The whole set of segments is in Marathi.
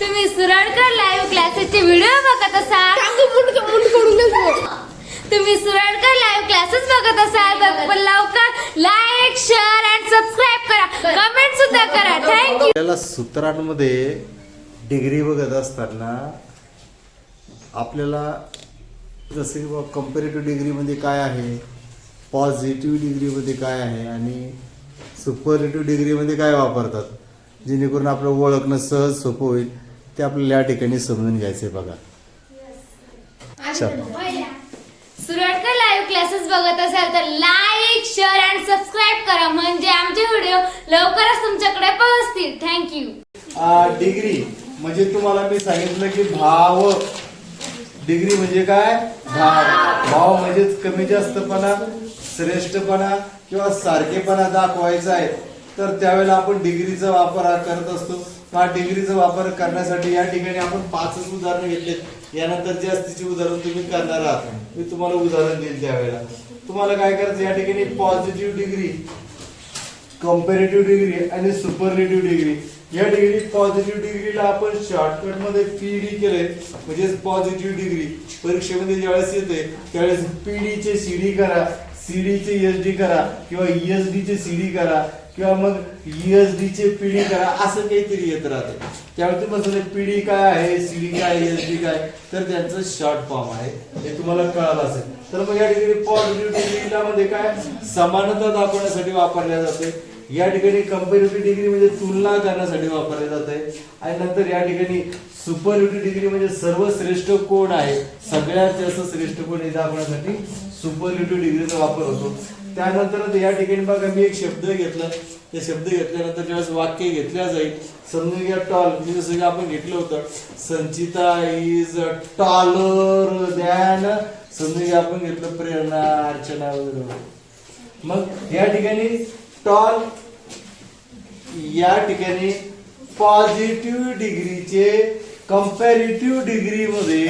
तुम्ही सुरळकर लाईव्ह क्लासेसचे व्हिडिओ बघत असाल, तुम्ही सुरळकर लाईव्ह क्लासेस बघत असाल तर लवकर लाईक, शेअर अँड सबस्क्राईब करा, कमेंट सुद्धा करा. थँक्यू. आपल्याला सूत्रांमध्ये डिग्री बघत असताना आपल्याला जसे की कंपॅरेटिव्ह डिग्रीमध्ये काय आहे, पॉझिटिव्ह डिग्रीमध्ये काय आहे आणि सुपरलेटिव्ह डिग्रीमध्ये काय वापरतात, जेणेकरून आपलं ओळखणं सहज सोपं होईल, ते आपल्याला या ठिकाणी समजून घ्यायचंय. बघा, सुरळकर लाईव्ह क्लासेस बघत असाल तर लाईक, शेअर अँड सबस्क्राईब करा, म्हणजे आमचे व्हिडिओ लवकरच तुमच्याकडे पोहोचतील. थँक्यू. डिग्री म्हणजे तुम्हाला मी सांगितलं की भाव. डिग्री म्हणजे काय? भाव म्हणजेच कमी जास्तपणा, श्रेष्ठपणा किंवा सारखेपणा दाखवायचा आहे. तर त्यावेळेला आपण डिग्रीचा वापर करत असतो. हा डिग्रीचा वापर करण्यासाठी या ठिकाणी आपण 5 उदाहरण घेतलेत. यानंतर जास्तीची उदाहरण तुम्ही करणार आहात. मी तुम्हाला उदाहरण देईल. त्यावेळेला तुम्हाला काय करायचं, या ठिकाणी पॉझिटिव्ह डिग्री, कंपॅरेटिव्ह डिग्री आणि सुपरलेटिव्ह डिग्री. या डिग्री पॉझिटिव्ह डिग्रीला आपण शॉर्टकट मध्ये पीडी केलंय, म्हणजे पॉझिटिव्ह डिग्री. परीक्षेमध्ये ज्यावेळेस येते त्यावेळेस पीडी चे सीडी करा, सीडी चे एसडी करा किंवा ईएसडी चे सीडी करा किंवा मग ईएसडी चे पीडी करा, असं काहीतरी येत राहते. त्यावेळी तुम्हाला पीडी काय आहे, सीडी काय, एसडी काय, तर त्यांचं शॉर्ट फॉर्म आहे, हे तुम्हाला कळालं असेल. तर मग या ठिकाणी पॉझिटिव्ह डिग्रीला मध्ये काय समानता दाखवण्यासाठी वापरल्या जाते. या ठिकाणी कंपॅरेटिव्ह डिग्री म्हणजे तुलना करण्यासाठी वापरले जाते. आणि नंतर या ठिकाणी सुपरलेटिव्ह डिग्री म्हणजे सर्वश्रेष्ठ कोण आहे, सगळ्यात जास्त श्रेष्ठ कोण हे दाखवण्यासाठी सुपरलेटिव्ह डिग्रीचा वापर होतो. त्यानंतर या ठिकाणी बघा, मी एक शब्द घेतला. ते शब्द घेतल्यानंतर ज्यावेळेस वाक्य घेतल्या जाईल, समजून घ्या टॉल, म्हणजे जसं की आपण घेतलं होतं, संचिता इज टॉलर दॅन, समजून घ्या आपण घेतलं प्रेरणा, अर्चना वगैरे. मग या ठिकाणी टॉल, या ठिकाणी पॉझिटिव्ह डिग्रीचे कंपॅरेटिव्ह डिग्री मध्ये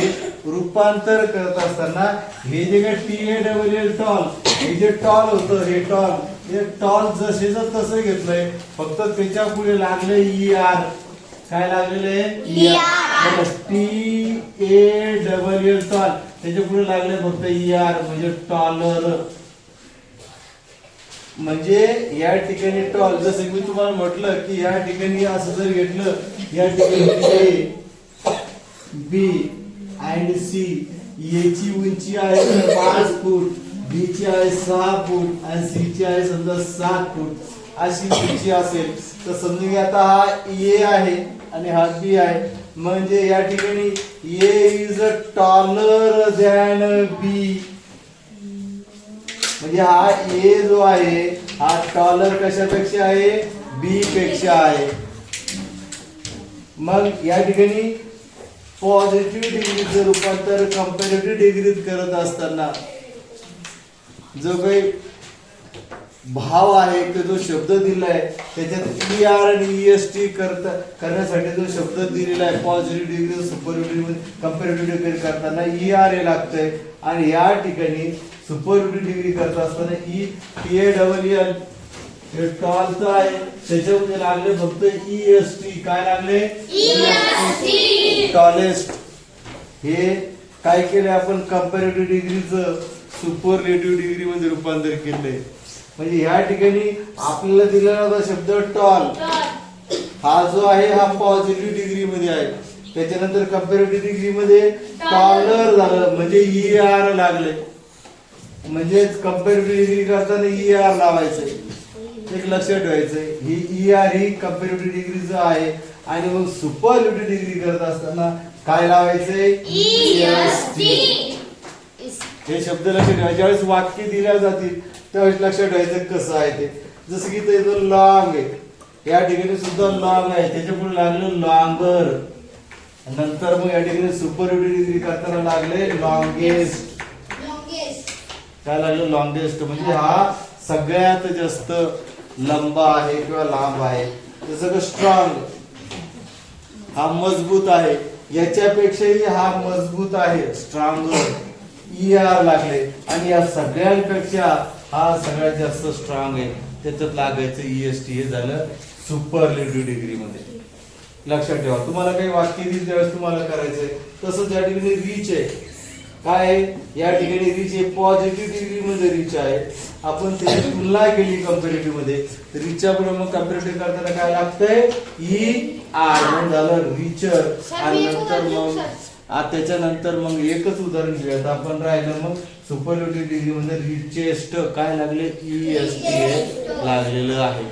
रूपांतर करत असताना हे जे काय TALL टॉल, हे जे टॉल होतं, हे टॉल, हे टॉल जसे तसं घेतलंय, फक्त त्याच्या पुढे लागले ER. काय लागलेले? TALL टॉल, त्याच्या पुढे लागले फक्त ER, म्हणजे टॉलर. म्हणजे या ठिकाणी टॉल, जसं मी तुम्हाला म्हटलं की या ठिकाणी असं जर घेतलं, या ठिकाणी बी अँड सी, याची उंची आहे 5 फूट, बी ची आहे 6 फूट आणि सी ची आहे समजा 7 फूट, अशी उंची असेल तर समजून घ्या आता हा ए आहे आणि हा बी आहे. म्हणजे या ठिकाणी ए इज टॉलर दॅन बी, म्हणजे हा ए जो आहे हा टॉलर कशापेक्षा आहे, बी पेक्षा आहे. मग या ठिकाणी पॉझिटिव्ह डिग्रीचं रूपांतर कंपॅरेटिव्ह डिग्रीत करत असताना जो काही भाव आहे तो जो शब्द दिलाय त्याच्यात ER आणि EST करण्यासाठी जो शब्द दिलेला आहे positive degree, superlative, comparative degree करताना ER हे लागतंय. आणि या ठिकाणी सुपरलेटिव्ह डिग्री करत असताना TALL हे टॉलचं आहे, त्याच्यामध्ये लागले फक्त EST. काय लागले? टॉलेस्ट. हे काय केले आपण, कंपॅरेटिव्ह डिग्रीचं सुपरलेटिव्ह डिग्री मध्ये रूपांतर केलंय. म्हणजे या ठिकाणी आपल्याला दिलेला शब्द टॉल हा जो आहे हा पॉझिटिव्ह डिग्री मध्ये आहे, त्याच्यानंतर कंपॅरेटिव्ह डिग्री मध्ये टॉलर झालं, म्हणजे ER लागले. म्हणजे कंपॅरेटिव्ह डिग्री करताना ER लावायचंय, एक लक्षात ठेवायचंय. ही ER ही कंपॅरेटिव्ह डिग्रीचं आहे. आणि मग सुपरलेटिव्ह डिग्री करत असताना काय लावायचंय, EST. हे शब्द लक्षात ठेवा. ज्यावेळेस वाक्य दिल्या जातील त्यावेळेस लक्षात ठेवायचं कसं आहे ते. जसं की ते लॉंग आहे, या ठिकाणी सुद्धा लॉंग आहे, त्याच्या पुढे लागलं लॉंगर. नंतर मग या ठिकाणी सुपरलेटिव्ह डिग्री करताना लागले लॉंगेस्ट. काय लागलं? लॉंगेस्ट. म्हणजे हा सगळ्यात जास्त लंबा आहे किंवा लांब आहे. जसं की स्ट्रॉंग, हा मजबूत आहे, याच्यापेक्षाही हा मजबूत आहे, स्ट्रॉंगर. ER लागले. आणि या सगळ्यांपेक्षा हा सगळ्यात जास्त स्ट्रॉंग आहे, त्याच्यात लागायचं EST. हे झालं सुपरलेटिव्ह डिग्री मध्ये. लक्षात ठेवा. तुम्हाला काही वाक्य दिली त्यावेळेस तुम्हाला करायचंय. तसंच या ठिकाणी रीच आहे. काय आहे? या ठिकाणी रीच आहे, पॉझिटिव्ह डिग्री मध्ये रीच आहे. आपण त्याची तुलना केली कंपॅरेटिव्ह मध्ये, रीचच्या बरोबर मग कंपॅरेटिव्ह करताना काय लागतंय? म्हणून झालं रिचर. आणि नंतर मग त्याच्यानंतर मग एकच उदाहरण घेऊयात आपण. राहिलं मग सुपरलेटिव्ह डिग्री मध्ये रिचेस्ट काय लागले? EST लागलेलं आहे.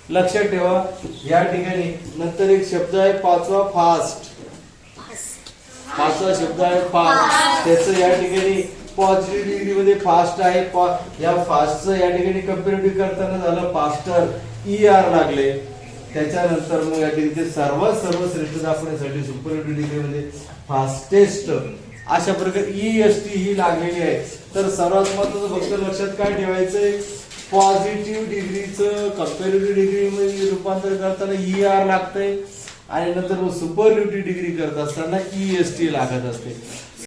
लक्षात ठेवा. या ठिकाणी नंतर एक शब्द आहे पाचवा, फास्ट. पाचवा शब्द आहे फास्ट. त्याचं या ठिकाणी पॉझिटिव्ह डिग्री मध्ये फास्ट आहे. या फास्टचं या ठिकाणी कंपॅरेटिव्ह करताना झालं फास्टर, ER लागले. त्याच्यानंतर मग या ठिकाणी सर्वश्रेष्ठ दाखवण्यासाठी सुपरलेटिव्ह डिग्री मध्ये फास्टेस्ट अशा प्रकारे EST ही लागलेली आहे. तर सर्वात महत्त्वाचं फक्त लक्षात काय ठेवायचंय? पॉझिटिव्ह डिग्रीचं कंपॅरेटिव्ह डिग्री मध्ये रूपांतर करताना ER लागतंय आणि नंतर सुपरलेटिव्ह डिग्री करत असताना EST लागत असते.